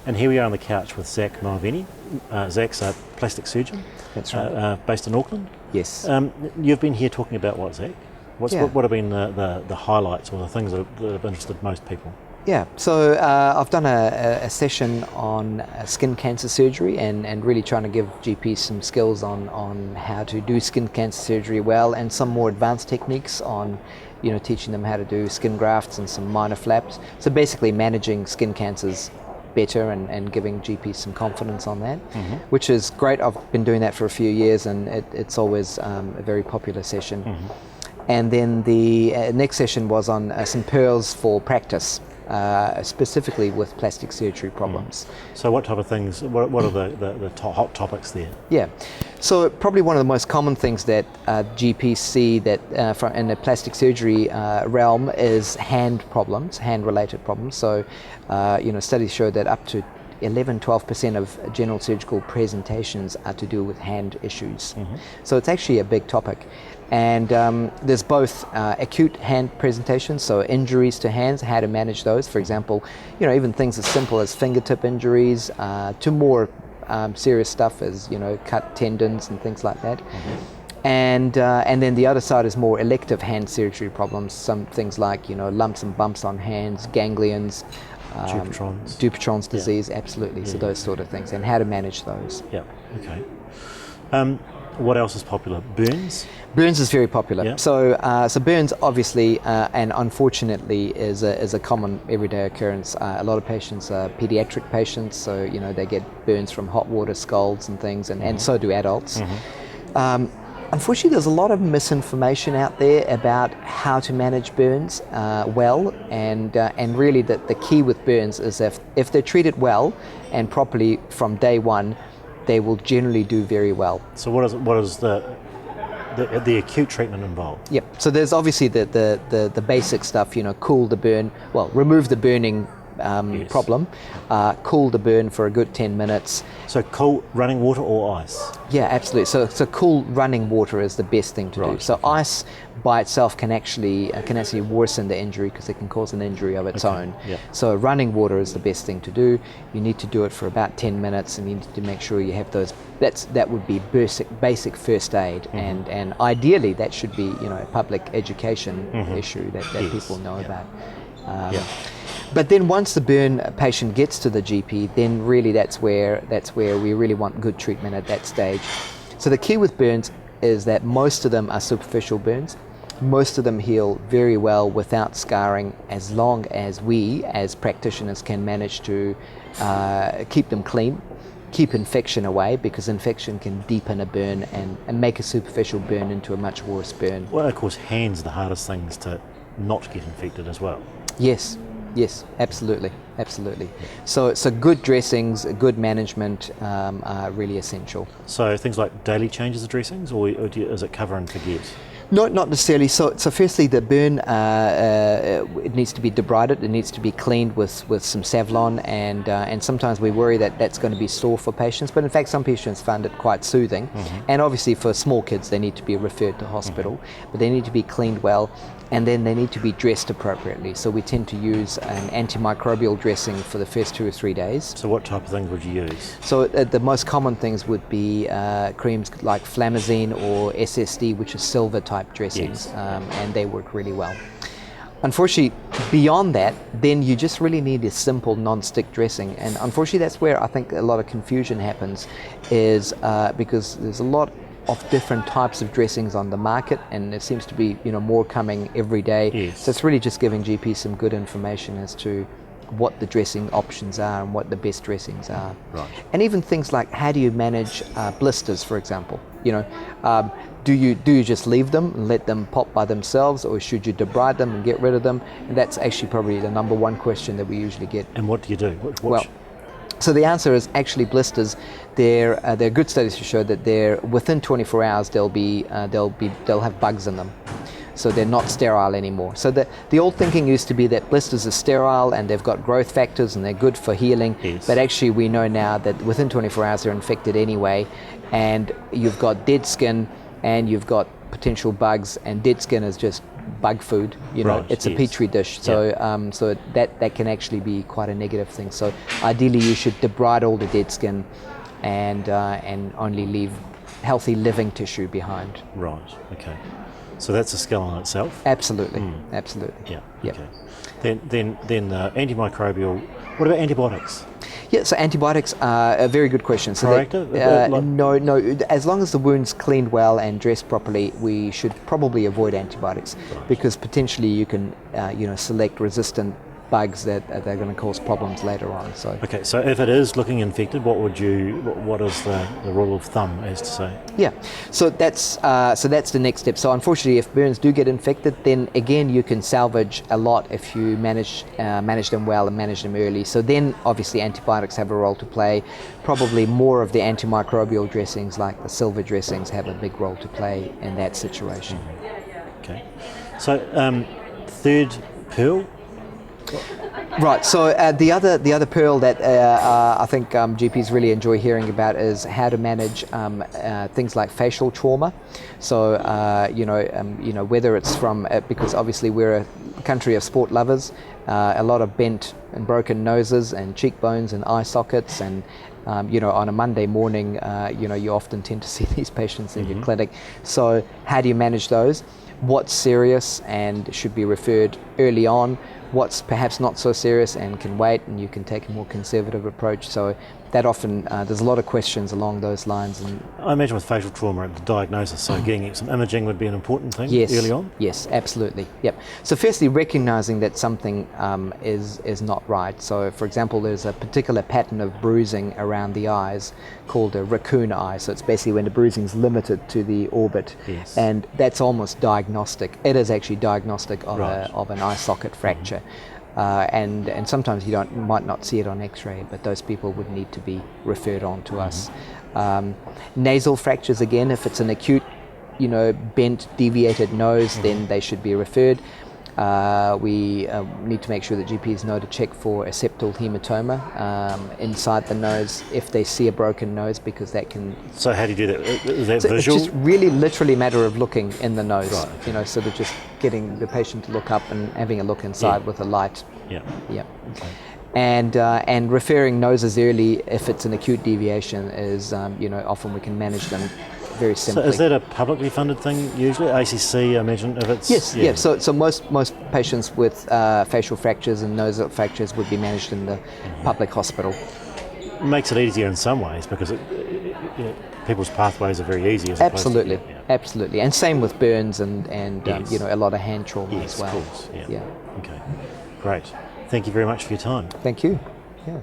And here we are on the couch with Zach Moaveni. Zach's a plastic surgeon. That's right. Based in Auckland. Yes. You've been here talking about what, Zach? What have been the highlights or the things that have interested most people? Yeah, so I've done a session on skin cancer surgery and really trying to give GPs some skills on how to do skin cancer surgery well, and some more advanced techniques on, teaching them how to do skin grafts and some minor flaps. So basically managing skin cancers better and giving GPs some confidence on that, which is great. I've been doing that for a few years, and it's always a very popular session. And then the next session was on some pearls for practice, specifically with plastic surgery problems. So what type of things, what are the hot topics there? Yeah, so probably one of the most common things that GPs see that in the plastic surgery realm is hand problems, hand-related problems. So, studies show that up to 11-12% of general surgical presentations are to do with hand issues. So it's actually a big topic. And there's both acute hand presentations, so injuries to hands, how to manage those. For example, even things as simple as fingertip injuries to more serious stuff as, cut tendons and things like that. And then the other side is more elective hand surgery problems, some things like, lumps and bumps on hands, ganglions, Dupuytren's disease, absolutely. So those sort of things, and how to manage those. Yeah, okay. What else is popular? Burns? Burns is very popular. Yeah. So burns obviously and unfortunately is a common everyday occurrence. A lot of patients are pediatric patients, so they get burns from hot water, scalds and things, and so do adults. Unfortunately, there's a lot of misinformation out there about how to manage burns well, and really the key with burns is if they're treated well and properly from day one, they will generally do very well. So what is the acute treatment involved? Yep. So there's obviously the basic stuff. Cool the burn. Well, remove the burning problem. Cool the burn for a good 10 minutes. So cool running water or ice? Yeah, absolutely. So cool running water is the best thing to do. So ice by itself can actually worsen the injury because it can cause an injury of its own. Yeah. So running water is the best thing to do. You need to do it for about 10 minutes, and you need to make sure you have those. That would be basic first aid, and ideally that should be a public education issue that people know about. But then once the burn patient gets to the GP, then really that's where we really want good treatment at that stage. So the key with burns is that most of them are superficial burns. Most of them heal very well without scarring, as long as we as practitioners can manage to keep them clean, keep infection away, because infection can deepen a burn and make a superficial burn into a much worse burn. Well, of course, hands are the hardest things to not get infected as well. Yes, absolutely. So good dressings, good management are really essential. So things like daily changes of dressings, or is it cover and forget? Not necessarily. So firstly, the burn it needs to be debrided. It needs to be cleaned with some Savlon, and sometimes we worry that that's going to be sore for patients. But in fact, some patients find it quite soothing. And obviously, for small kids, they need to be referred to hospital. But they need to be cleaned well, and then they need to be dressed appropriately. So we tend to use an antimicrobial dressing for the first 2 or 3 days. So what type of things would you use? So the most common things would be creams like Flamazine or SSD, which is silver type dressings, and they work really well. Unfortunately, beyond that, then you just really need a simple non-stick dressing, and unfortunately that's where I think a lot of confusion happens, is because there's a lot of different types of dressings on the market, and there seems to be more coming every day. So it's really just giving GPs some good information as to what the dressing options are and what the best dressings are. Right. And even things like, how do you manage blisters, for example? Do you just leave them and let them pop by themselves, or should you debride them and get rid of them? And that's actually probably the number one question that we usually get. And what do you do? Well, so the answer is actually blisters. There are good studies to show that they're within 24 hours they'll have bugs in them. So they're not sterile anymore. So the old thinking used to be that blisters are sterile and they've got growth factors and they're good for healing. But actually we know now that within 24 hours they're infected anyway, and you've got dead skin and you've got potential bugs, and dead skin is just bug food. You know, Right, it's a yes. petri dish, so so that can actually be quite a negative thing. So ideally, you should debride all the dead skin, and only leave healthy living tissue behind. Right. Okay. So that's a skill in itself. Absolutely, absolutely. Yeah. Yep. Okay. Then antimicrobial. What about antibiotics? Yeah, so antibiotics are a very good question. So Proactive? no. As long as the wound's cleaned well and dressed properly, we should probably avoid antibiotics, because potentially you can, select resistant bugs that are going to cause problems later on. So Okay, so if it is looking infected, what is the rule of thumb, as to say? yeah, so that's the next step. So unfortunately, if burns do get infected, then again you can salvage a lot if you manage them well and manage them early. So then obviously antibiotics have a role to play. Probably more of the antimicrobial dressings, like the silver dressings, have a big role to play in that situation. Okay, so third pearl. Right. So the other pearl that I think GPs really enjoy hearing about is how to manage things like facial trauma. So whether it's from because obviously we're a country of sport lovers, a lot of bent and broken noses and cheekbones and eye sockets, and on a Monday morning, you often tend to see these patients in your clinic. So how do you manage those? What's serious and should be referred early on? What's perhaps not so serious and can wait, and you can take a more conservative approach. So that often, there's a lot of questions along those lines. And I imagine with facial trauma, the diagnosis, so getting some imaging would be an important thing early on? Yes, absolutely. Yep. So firstly, recognizing that something is not right. So for example, there's a particular pattern of bruising around the eyes called a raccoon eye. So it's basically when the bruising is limited to the orbit. Yes. And that's almost diagnostic. It is actually diagnostic of, Right. of an eye socket fracture. And sometimes you might not see it on X-ray, but those people would need to be referred on to us. Nasal fractures, again, if it's an acute, bent, deviated nose, then they should be referred. We need to make sure that GPs know to check for a septal hematoma inside the nose if they see a broken nose, because that can... So how do you do that? Is that So visual? it's just really literally a matter of looking in the nose, Right. sort of just getting the patient to look up and having a look inside with a light. Yeah. Yeah. Okay. And referring noses early if it's an acute deviation is, often we can manage them very simply. So is that a publicly funded thing usually? ACC, I imagine, if it's... Yes, yeah. So most patients with facial fractures and nasal fractures would be managed in the public hospital. Makes it easier in some ways, because people's pathways are very easy. As Absolutely, opposed to, absolutely. And same with burns and Yes. a lot of hand trauma Yes, as well. of course. Yeah. Yeah. Okay. Great. Thank you very much for your time. Thank you. Yeah.